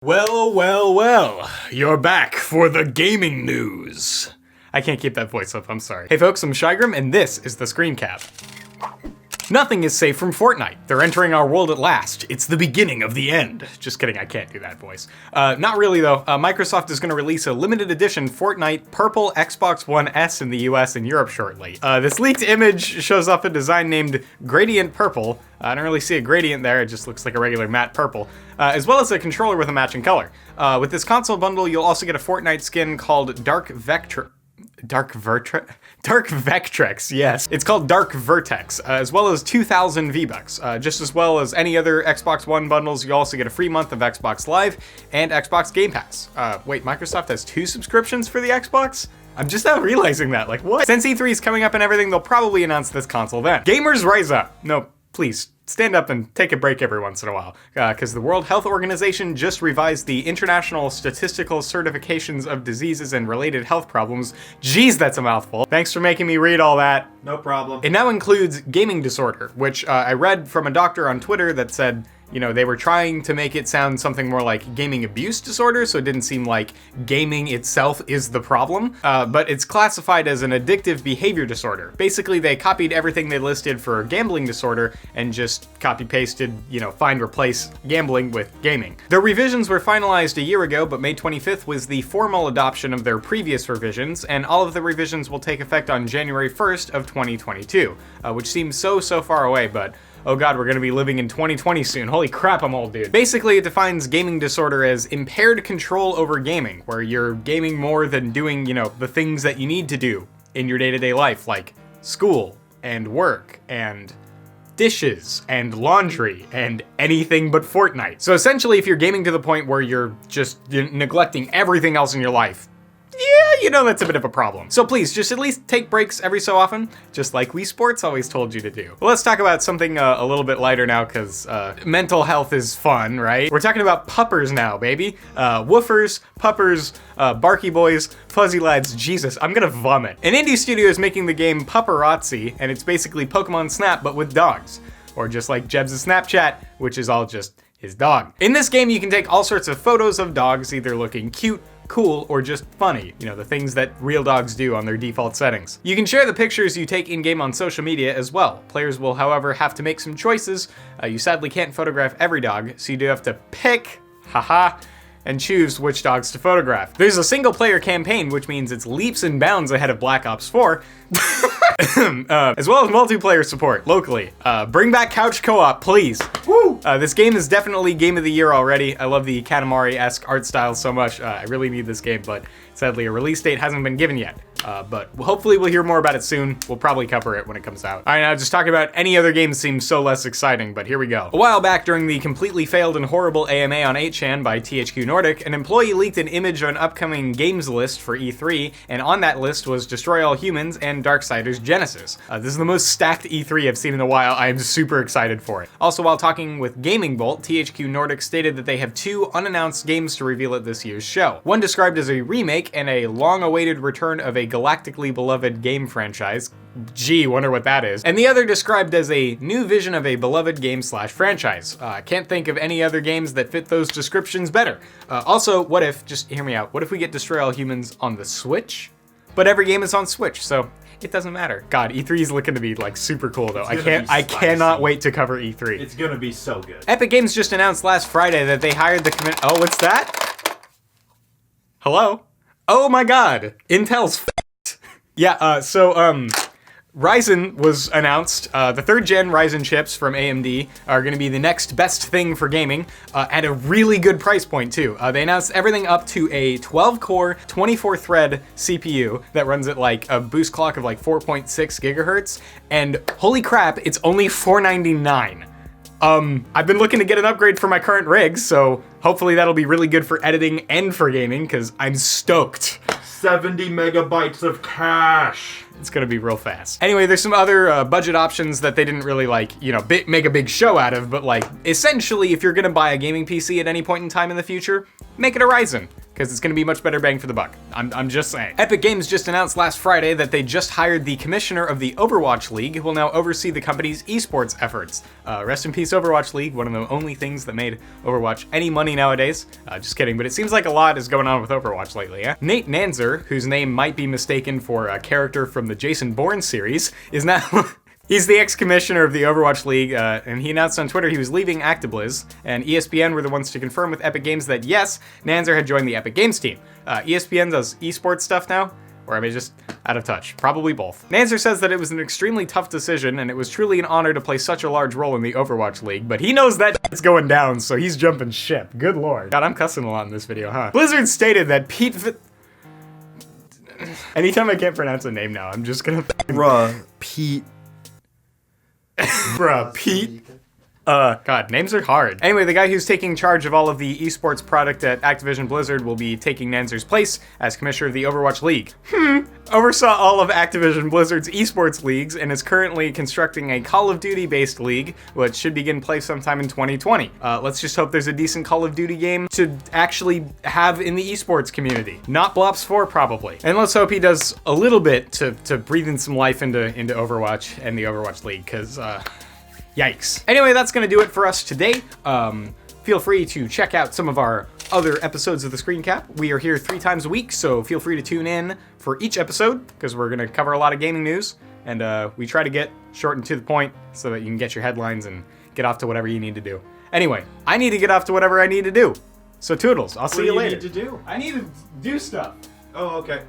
Well, you're back for the gaming news. I can't keep that voice up, I'm sorry. Hey folks, I'm Shygrim, and this is the Screencap. Nothing is safe from Fortnite. They're entering our world at last. It's the beginning of the end. Just kidding, I can't do that voice. Not really though. Microsoft is gonna release a limited edition Fortnite Purple Xbox One S in the US and Europe shortly. This leaked image shows off a design named Gradient Purple. I don't really see a gradient there, it just looks like a regular matte purple. As well as a controller with a matching color. With this console bundle, you'll also get a Fortnite skin called Dark Vectrex, yes. It's called Dark Vertex, as well as 2,000 V-Bucks. Just as well as any other Xbox One bundles, you also get a free month of Xbox Live and Xbox Game Pass. Wait, Microsoft has 2 subscriptions for the Xbox? I'm just now realizing that, like what? Since E3 is coming up and everything, they'll probably announce this console then. Gamers rise up. No, please. Stand up and take a break every once in a while, because the World Health Organization just revised the International Statistical Certifications of Diseases and Related Health Problems. Jeez, that's a mouthful. Thanks for making me read all that. No problem. It now includes gaming disorder, which I read from a doctor on Twitter that said, you know, they were trying to make it sound something more like gaming abuse disorder, so it didn't seem like gaming itself is the problem, but it's classified as an addictive behavior disorder. Basically, they copied everything they listed for gambling disorder and just copy-pasted, you know, find replace gambling with gaming. Their revisions were finalized a year ago, but May 25th was the formal adoption of their previous revisions, and all of the revisions will take effect on January 1st of 2022, which seems so far away, but oh god, we're gonna be living in 2020 soon. Holy crap, I'm old, dude. Basically, it defines gaming disorder as impaired control over gaming, where you're gaming more than doing, you know, the things that you need to do in your day-to-day life, like school and work and dishes and laundry and anything but Fortnite. So essentially, if you're gaming to the point where you're just neglecting everything else in your life, yeah, you know that's a bit of a problem. So please, just at least take breaks every so often, just like Wii Sports always told you to do. Well, let's talk about something a little bit lighter now, because mental health is fun, right? We're talking about puppers now, baby. Woofers, puppers, barky boys, fuzzy lads, Jesus, I'm gonna vomit. An indie studio is making the game Paparazzi, and it's basically Pokemon Snap, but with dogs. Or just like Jeb's Snapchat, which is all just his dog. In this game, you can take all sorts of photos of dogs, either looking cute, cool, or just funny. You know, the things that real dogs do on their default settings. You can share the pictures you take in-game on social media as well. Players will, however, have to make some choices. You sadly can't photograph every dog, so you do have to pick, and choose which dogs to photograph. There's a single-player campaign, which means it's leaps and bounds ahead of Black Ops 4, as well as multiplayer support locally. Bring back couch co-op, please. Woo! This game is definitely Game of the Year already. I love the Katamari-esque art style so much. I really need this game, but sadly a release date hasn't been given yet. But hopefully we'll hear more about it soon. We'll probably cover it when it comes out. All right, now just talking about any other game seems so less exciting, but here we go. A while back during the completely failed and horrible AMA on 8chan by THQ Nordic, an employee leaked an image of an upcoming games list for E3, and on that list was Destroy All Humans and Darksiders Genesis. This is the most stacked E3 I've seen in a while. I am super excited for it. Also, while talking with Gaming Bolt, THQ Nordic stated that they have 2 unannounced games to reveal at this year's show. One described as a remake and a long-awaited return of a galactically beloved game franchise. Gee, wonder what that is. And the other described as a new vision of a beloved game/franchise. Can't think of any other games that fit those descriptions better. Also, what if, just hear me out, what if we get Destroy All Humans on the Switch? But every game is on Switch, so it doesn't matter. God, E3 is looking to be like super cool though. I cannot wait to cover E3. It's gonna be so good. Epic Games just announced last Friday that they hired the oh, what's that? Hello? Oh my god, Intel's f***ed. Yeah, Ryzen was announced. The 3rd gen Ryzen chips from AMD are going to be the next best thing for gaming at a really good price point too. They announced everything up to a 12-core, 24-thread CPU that runs at like a boost clock of like 4.6 gigahertz, and holy crap, it's only $499. I've been looking to get an upgrade for my current rig, so hopefully that'll be really good for editing and for gaming, because I'm stoked. 70 megabytes of cache. It's gonna be real fast. Anyway, there's some other budget options that they didn't really like, you know, make a big show out of, but like, essentially, if you're gonna buy a gaming PC at any point in time in the future, make it a Ryzen. because it's going to be much better bang for the buck. I'm just saying. Epic Games just announced last Friday that they just hired the commissioner of the Overwatch League, who will now oversee the company's esports efforts. Rest in peace, Overwatch League, one of the only things that made Overwatch any money nowadays. Just kidding, but it seems like a lot is going on with Overwatch lately, eh? Nate Nanzer, whose name might be mistaken for a character from the Jason Bourne series, is now... He's the ex-commissioner of the Overwatch League, and he announced on Twitter he was leaving ActiBliz, and ESPN were the ones to confirm with Epic Games that, yes, Nanzer had joined the Epic Games team. ESPN does esports stuff now, or am I just out of touch? Probably both. Nanzer says that it was an extremely tough decision, and it was truly an honor to play such a large role in the Overwatch League, but he knows that it's going down, so he's jumping ship. Good lord. God, I'm cussing a lot in this video, huh? Blizzard stated that Anytime I can't pronounce a name now, I'm just gonna... Pete. Bruh, Pete. God, names are hard. Anyway, the guy who's taking charge of all of the esports product at Activision Blizzard will be taking Nanzer's place as commissioner of the Overwatch League. Oversaw all of Activision Blizzard's esports leagues and is currently constructing a Call of Duty-based league, which should begin play sometime in 2020. Let's just hope there's a decent Call of Duty game to actually have in the esports community. Not Blops 4, probably. And let's hope he does a little bit to breathe in some life into Overwatch and the Overwatch League, because, yikes. Anyway, that's gonna do it for us today. Feel free to check out some of our other episodes of the Screencap. We are here 3 times a week, so feel free to tune in for each episode, because we're gonna cover a lot of gaming news, and we try to get short and to the point so that you can get your headlines and get off to whatever you need to do. Anyway, I need to get off to whatever I need to do. So toodles, I'll see you later. What do you need to do? I need to do stuff. Oh, okay.